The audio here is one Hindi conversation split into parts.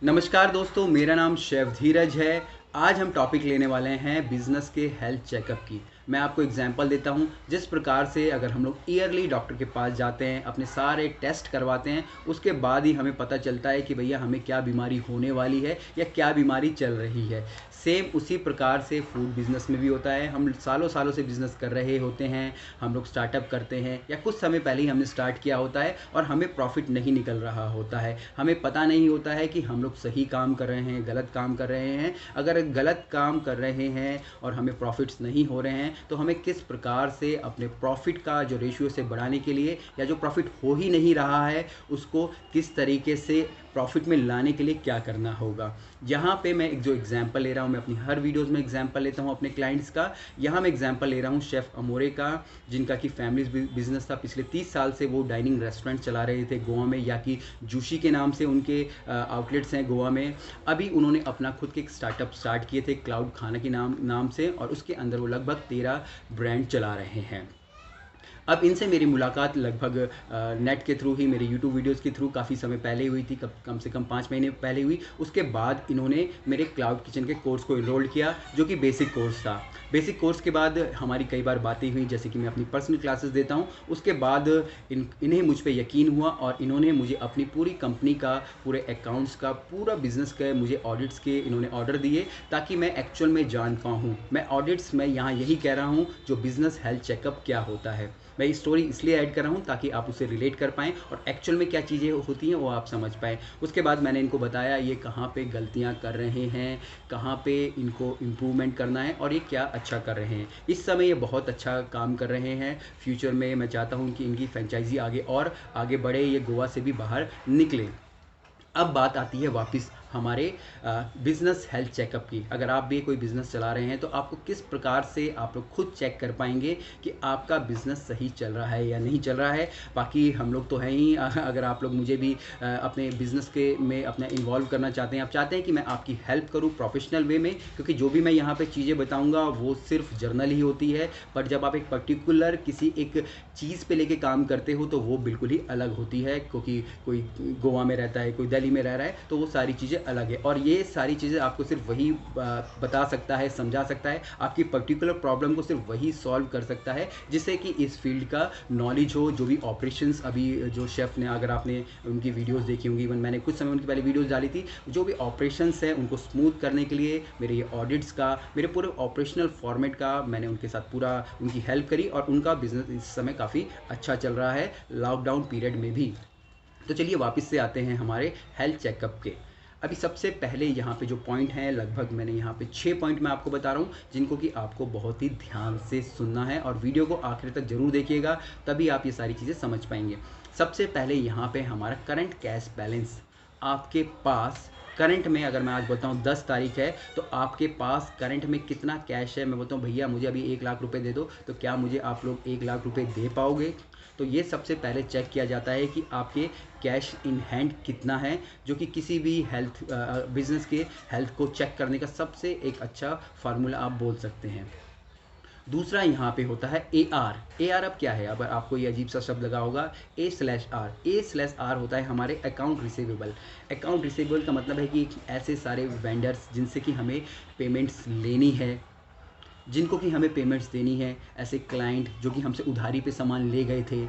नमस्कार दोस्तों, मेरा नाम शेफ धीरज है। आज हम टॉपिक लेने वाले हैं बिज़नेस के हेल्थ चेकअप की। मैं आपको एग्जांपल देता हूं, जिस प्रकार से अगर हम लोग ईयरली डॉक्टर के पास जाते हैं, अपने सारे टेस्ट करवाते हैं, उसके बाद ही हमें पता चलता है कि भैया हमें क्या बीमारी होने वाली है या क्या बीमारी चल रही है। सेम उसी प्रकार से फूड बिज़नेस में भी होता है। हम सालों सालों से बिज़नेस कर रहे होते हैं, हम लोग स्टार्टअप करते हैं या कुछ समय पहले ही हमने स्टार्ट किया होता है और हमें प्रॉफिट नहीं निकल रहा होता है। हमें पता नहीं होता है कि हम लोग सही काम कर रहे हैं, गलत काम कर रहे हैं। अगर गलत काम कर रहे हैं और हमें प्रॉफिट्स नहीं हो रहे हैं, तो हमें किस प्रकार से अपने प्रॉफिट का जो रेशियो से बढ़ाने के लिए, या जो प्रॉफिट हो ही नहीं रहा है उसको किस तरीके से प्रॉफिट में लाने के लिए क्या करना होगा। यहाँ पे मैं एक जो एग्जांपल ले रहा हूँ, मैं अपनी हर वीडियोस में एग्जांपल लेता हूँ अपने क्लाइंट्स का। यहाँ मैं एग्जांपल ले रहा हूँ शेफ़ अमोरे का, जिनका कि फैमिली बिजनेस था। पिछले 30 साल से वो डाइनिंग रेस्टोरेंट चला रहे थे गोवा में, या कि जूशी के नाम से उनके आउटलेट्स हैं गोवा में। अभी उन्होंने अपना खुद के एक स्टार्टअप स्टार्ट किए थे क्लाउड खाना के नाम से, और उसके अंदर वो लगभग 13 ब्रांड चला रहे हैं। अब इनसे मेरी मुलाकात लगभग नेट के थ्रू ही, मेरे यूट्यूब वीडियोस के थ्रू काफ़ी समय पहले हुई थी, कम से कम 5 महीने पहले हुई। उसके बाद इन्होंने मेरे क्लाउड किचन के कोर्स को इनरोल किया, जो कि बेसिक कोर्स था। बेसिक कोर्स के बाद हमारी कई बार बातें हुई, जैसे कि मैं अपनी पर्सनल क्लासेस देता हूँ। उसके बाद इन्हें मुझ पर यकीन हुआ और इन्होंने मुझे अपनी पूरी कंपनी का, पूरे अकाउंट्स का, पूरा बिजनेस का मुझे ऑडिट्स के इन्होंने ऑर्डर दिए, ताकि मैं एक्चुअल में जान पाऊँ। मैं ऑडिट्स में यहाँ यही कह रहा हूँ, जो बिज़नेस हेल्थ चेकअप क्या होता है। मैं स्टोरी इसलिए ऐड कर रहा हूँ ताकि आप उसे रिलेट कर पाएँ और एक्चुअल में क्या चीज़ें होती हैं वो आप समझ पाएँ। उसके बाद मैंने इनको बताया ये कहाँ पे गलतियाँ कर रहे हैं, कहाँ पे इनको इम्प्रूवमेंट करना है और ये क्या अच्छा कर रहे हैं। इस समय ये बहुत अच्छा काम कर रहे हैं। फ्यूचर में मैं चाहता हूँ कि इनकी फ्रेंचाइजी आगे और आगे बढ़े, ये गोवा से भी बाहर निकले। अब बात आती है वापस हमारे बिज़नेस हेल्थ चेकअप की। अगर आप भी कोई बिज़नेस चला रहे हैं, तो आपको किस प्रकार से आप लोग खुद चेक कर पाएंगे कि आपका बिज़नेस सही चल रहा है या नहीं चल रहा है। बाकी हम लोग तो हैं ही, अगर आप लोग मुझे भी अपने बिज़नेस के में अपना इन्वॉल्व करना चाहते हैं, आप चाहते हैं कि मैं आपकी हेल्प करूँ प्रोफेशनल वे में, क्योंकि जो भी मैं यहाँ पे चीज़ें बताऊँगा वो सिर्फ जर्नल ही होती है। पर जब आप एक पर्टिकुलर किसी एक चीज़ पे लेके काम करते हो तो वो बिल्कुल ही अलग होती है, क्योंकि कोई गोवा में रहता है, कोई दिल्ली में रह रहा है, तो वो सारी चीज़ें अलग है। और ये सारी चीज़ें आपको सिर्फ वही बता सकता है, समझा सकता है, आपकी पर्टिकुलर प्रॉब्लम को सिर्फ वही सॉल्व कर सकता है, जिससे कि इस फील्ड का नॉलेज हो। जो भी ऑपरेशंस अभी जो शेफ़ ने, अगर आपने उनकी वीडियोस देखी होंगी, इवन मैंने कुछ समय उनकी पहले वीडियोस डाली थी, जो भी ऑपरेशंस है उनको स्मूथ करने के लिए मेरे ये ऑडिट्स का, मेरे पूरे ऑपरेशनल फॉर्मेट का मैंने उनके साथ पूरा उनकी हेल्प करी, और उनका बिजनेस इस समय काफ़ी अच्छा चल रहा है लॉकडाउन पीरियड में भी। तो चलिए वापस से आते हैं हमारे हेल्थ चेकअप के। अभी सबसे पहले यहाँ पे जो पॉइंट हैं, लगभग मैंने यहाँ पे 6 पॉइंट मैं आपको बता रहा हूँ, जिनको कि आपको बहुत ही ध्यान से सुनना है और वीडियो को आखिर तक ज़रूर देखिएगा, तभी आप ये सारी चीज़ें समझ पाएंगे। सबसे पहले यहाँ पे हमारा करंट कैश बैलेंस। आपके पास करंट में, अगर मैं आज बोलता हूँ 10 तारीख है, तो आपके पास करंट में कितना कैश है। मैं बोलता हूँ भैया मुझे अभी 1 लाख रुपए दे दो, तो क्या मुझे आप लोग 1 लाख रुपए दे पाओगे? तो ये सबसे पहले चेक किया जाता है कि आपके कैश इन हैंड कितना है, जो कि किसी भी हेल्थ बिजनेस के हेल्थ को चेक करने का सबसे एक अच्छा फार्मूला आप बोल सकते हैं। दूसरा यहाँ पे होता है ए आर। ए आर अब क्या है? अब आपको ये अजीब सा शब्द लगा होगा, ए स्लैश आर होता है हमारे अकाउंट रिसीवेबल। अकाउंट रिसीवेबल का मतलब है कि ऐसे सारे वेंडर्स जिनसे कि हमें पेमेंट्स लेनी है, जिनको कि हमें पेमेंट्स देनी है, ऐसे क्लाइंट जो कि हमसे उधारी पे सामान ले गए थे,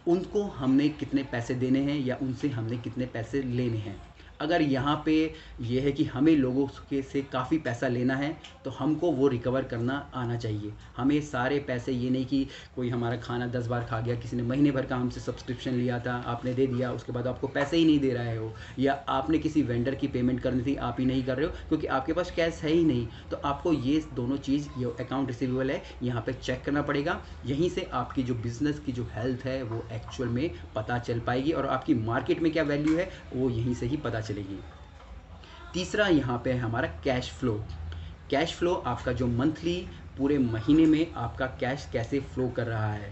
उनको हमने कितने पैसे देने हैं या उनसे हमने कितने पैसे लेने हैं। अगर यहाँ पे ये है कि हमें लोगों के से काफ़ी पैसा लेना है, तो हमको वो रिकवर करना आना चाहिए। हमें सारे पैसे, ये नहीं कि कोई हमारा खाना 10 बार खा गया, किसी ने महीने भर का हमसे सब्सक्रिप्शन लिया था, आपने दे दिया, उसके बाद आपको पैसे ही नहीं दे रहे हो, या आपने किसी वेंडर की पेमेंट करनी थी, आप ही नहीं कर रहे हो क्योंकि आपके पास कैश है ही नहीं। तो आपको ये दोनों चीज़, ये अकाउंट रिसीवेबल है, यहाँ पे चेक करना पड़ेगा। यहीं से आपकी जो बिज़नेस की जो हेल्थ है वो एक्चुअल में पता चल पाएगी, और आपकी मार्केट में क्या वैल्यू है वो यहीं से ही पता चलेगी। तीसरा यहाँ पे है हमारा कैश फ्लो। कैश फ्लो आपका जो मंथली, पूरे महीने में आपका कैश कैसे फ्लो कर रहा है,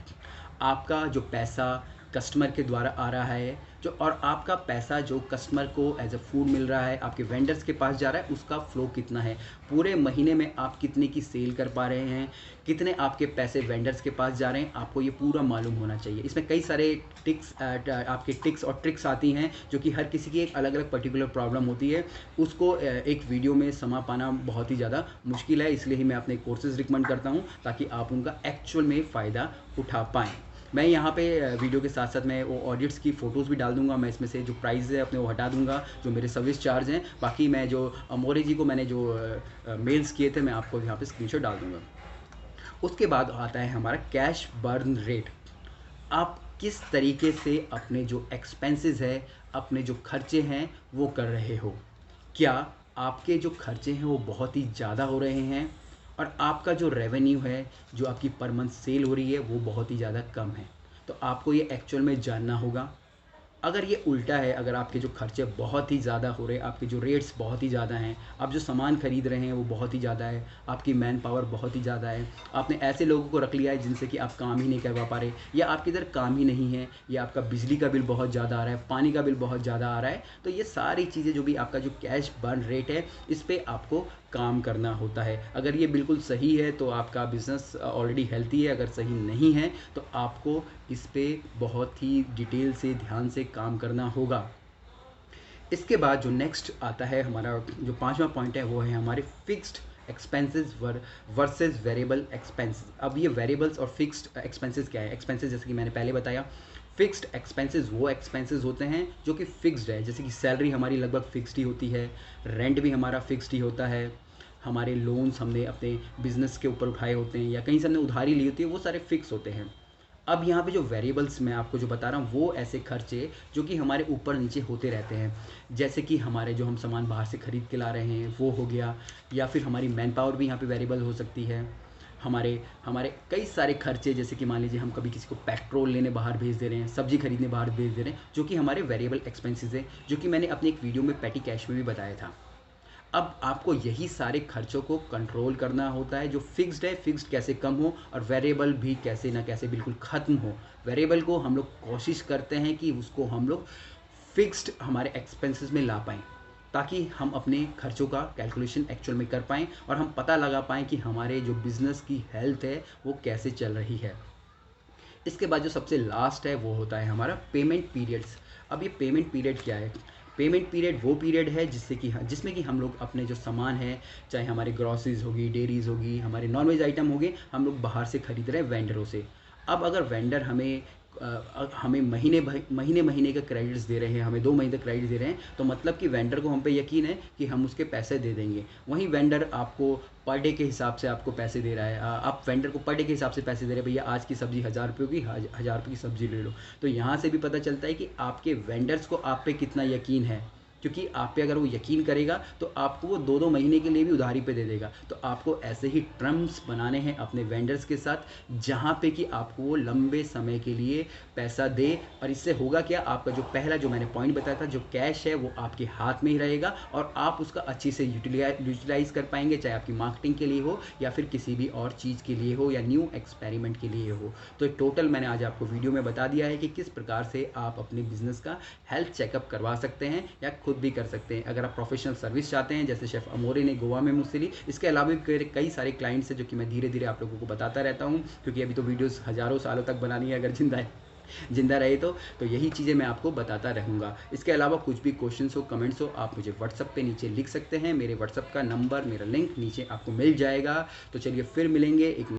आपका जो पैसा कस्टमर के द्वारा आ रहा है, जो और आपका पैसा जो कस्टमर को एज अ फूड मिल रहा है, आपके वेंडर्स के पास जा रहा है, उसका फ्लो कितना है, पूरे महीने में आप कितने की सेल कर पा रहे हैं, कितने आपके पैसे वेंडर्स के पास जा रहे हैं, आपको ये पूरा मालूम होना चाहिए। इसमें कई सारे आपके टिक्स और ट्रिक्स आती हैं जो कि हर किसी की एक अलग अलग पर्टिकुलर प्रॉब्लम होती है, उसको एक वीडियो में समा पाना बहुत ही ज़्यादा मुश्किल है। इसलिए ही मैं अपने कोर्सेज रिकमेंड करता हूँ ताकि आप उनका एक्चुअल में फ़ायदा उठा पाएँ। मैं यहाँ पे वीडियो के साथ साथ मैं वो ऑडिट्स की फ़ोटोज़ भी डाल दूँगा। मैं इसमें से जो प्राइस है अपने वो हटा दूँगा, जो मेरे सर्विस चार्ज हैं। बाकी मैं जो अमोरे जी को मैंने जो मेल्स किए थे, मैं आपको यहाँ पे स्क्रीनशॉट डाल दूँगा। उसके बाद आता है हमारा कैश बर्न रेट। आप किस तरीके से अपने जो एक्सपेंसेस है, अपने जो खर्चे हैं वो कर रहे हो। क्या आपके जो खर्चे हैं वो बहुत ही ज़्यादा हो रहे हैं और आपका जो रेवेन्यू है, जो आपकी पर मंथ सेल हो रही है, वो बहुत ही ज़्यादा कम है। तो आपको ये एक्चुअल में जानना होगा। अगर ये उल्टा है, अगर आपके जो खर्चे बहुत ही ज़्यादा हो रहे हैं, आपके जो रेट्स बहुत ही ज़्यादा हैं, आप जो सामान खरीद रहे हैं वो बहुत ही ज़्यादा है, आपकी मैन पावर बहुत ही ज़्यादा है, आपने ऐसे लोगों को रख लिया है जिनसे कि आप काम ही नहीं करवा पा रहे, या आपके इधर काम ही नहीं है, या आपका बिजली का बिल बहुत ज़्यादा आ रहा है, पानी का बिल बहुत ज़्यादा आ रहा है, तो ये सारी चीज़ें जो भी आपका जो कैश बर्न रेट है, इस पर आपको काम करना होता है। अगर ये बिल्कुल सही है तो आपका बिज़नेस ऑलरेडी हेल्थी है, अगर सही नहीं है तो आपको इस पे बहुत ही डिटेल से ध्यान से काम करना होगा। इसके बाद जो नेक्स्ट आता है हमारा जो पांचवा पॉइंट है, वो है हमारे fixed expenses versus variable expenses. अब ये वेरिएबल्स और फिक्स्ड एक्सपेंसेस क्या है? एक्सपेंसेस जैसे कि मैंने पहले बताया, फिक्स्ड एक्सपेंसेस वो एक्सपेंसेस होते हैं जो कि फिक्स्ड है, जैसे कि सैलरी हमारी लगभग फिक्स्ड ही होती है, रेंट भी हमारा फिक्स्ड ही होता है, हमारे लोन्स हमने अपने बिजनेस के ऊपर उठाए होते हैं या कहीं से हमने उधारी ली होती है, वो सारे फिक्स होते हैं। अब यहाँ पे जो वेरिएबल्स मैं आपको जो बता रहा हूँ वो ऐसे खर्चे जो कि हमारे ऊपर नीचे होते रहते हैं, जैसे कि हमारे जो हम सामान बाहर से ख़रीद के ला रहे हैं वो हो गया, या फिर हमारी मैन पावर भी यहाँ पे वेरिएबल हो सकती है। हमारे हमारे कई सारे खर्चे, जैसे कि मान लीजिए हम कभी किसी को पेट्रोल लेने बाहर भेज दे रहे हैं, सब्जी खरीदने बाहर भेज दे रहे हैं, जो कि हमारे वेरिएबल एक्सपेंसेस हैं, जो कि मैंने अपने एक वीडियो में पेटी कैश में भी बताया था। अब आपको यही सारे खर्चों को कंट्रोल करना होता है। जो फिक्स्ड है, फिक्स्ड कैसे कम हो, और वेरिएबल भी कैसे ना कैसे बिल्कुल ख़त्म हो। वेरिएबल को हम लोग कोशिश करते हैं कि उसको हम लोग फिक्स्ड हमारे एक्सपेंसेस में ला पाएँ, ताकि हम अपने खर्चों का कैलकुलेशन एक्चुअल में कर पाएँ और हम पता लगा पाएँ कि हमारे जो बिज़नेस की हेल्थ है वो कैसे चल रही है। इसके बाद जो सबसे लास्ट है वो होता है हमारा पेमेंट पीरियड्स। अब ये पेमेंट पीरियड क्या है? पेमेंट पीरियड वो पीरियड है जिसमें कि हम लोग अपने जो सामान है, चाहे हमारे ग्रॉसरीज होगी, डेयरीज होगी, हमारे नॉनवेज आइटम होंगे, हम लोग बाहर से खरीद रहे हैं वेंडरों से। अब अगर वेंडर हमें महीने का क्रेडिट्स दे रहे हैं, हमें 2 महीने तक क्रेडिट दे रहे हैं, तो मतलब कि वेंडर को हम पे यकीन है कि हम उसके पैसे दे देंगे। वहीं वेंडर आपको पर डे के हिसाब से आपको पैसे दे रहा है, आप वेंडर को पर डे के हिसाब से पैसे दे रहे हैं, भैया आज की सब्जी 1000 रुपये की, 1000 रुपये की सब्जी ले लो। तो यहाँ से भी पता चलता है कि आपके वेंडर्स को आप पे कितना यकीन है, क्योंकि आप पे अगर वो यकीन करेगा तो आपको वो 2-2 महीने के लिए भी उधारी पे दे देगा। तो आपको ऐसे ही टर्म्स बनाने हैं अपने वेंडर्स के साथ, जहाँ पे कि आपको वो लंबे समय के लिए पैसा दे। और इससे होगा क्या, आपका जो पहला जो मैंने पॉइंट बताया था, जो कैश है वो आपके हाथ में ही रहेगा और आप उसका अच्छी से यूटिलाइज कर पाएंगे, चाहे आपकी मार्केटिंग के लिए हो या फिर किसी भी और चीज़ के लिए हो या न्यू एक्सपेरिमेंट के लिए हो। तो टोटल मैंने आज आपको वीडियो में बता दिया है कि किस प्रकार से आप अपने बिजनेस का हेल्थ चेकअप करवा सकते हैं या खुद भी कर सकते हैं। अगर आप प्रोफेशनल सर्विस चाहते हैं, जैसे शेफ़ अमोरे ने गोवा में मुझसे ली, इसके अलावा भी कई सारे क्लाइंट्स हैं जो कि मैं धीरे धीरे आप लोगों को बताता रहता हूँ, क्योंकि अभी तो वीडियोस हज़ारों सालों तक बनानी है, अगर जिंदा रहे तो यही चीज़ें मैं आपको बताता रहूँगा। इसके अलावा कुछ भी क्वेश्चंस हो, कमेंट्स हो, आप मुझे व्हाट्सअप पे नीचे लिख सकते हैं। मेरे व्हाट्सअप का नंबर, मेरा लिंक नीचे आपको मिल जाएगा। तो चलिए फिर मिलेंगे एक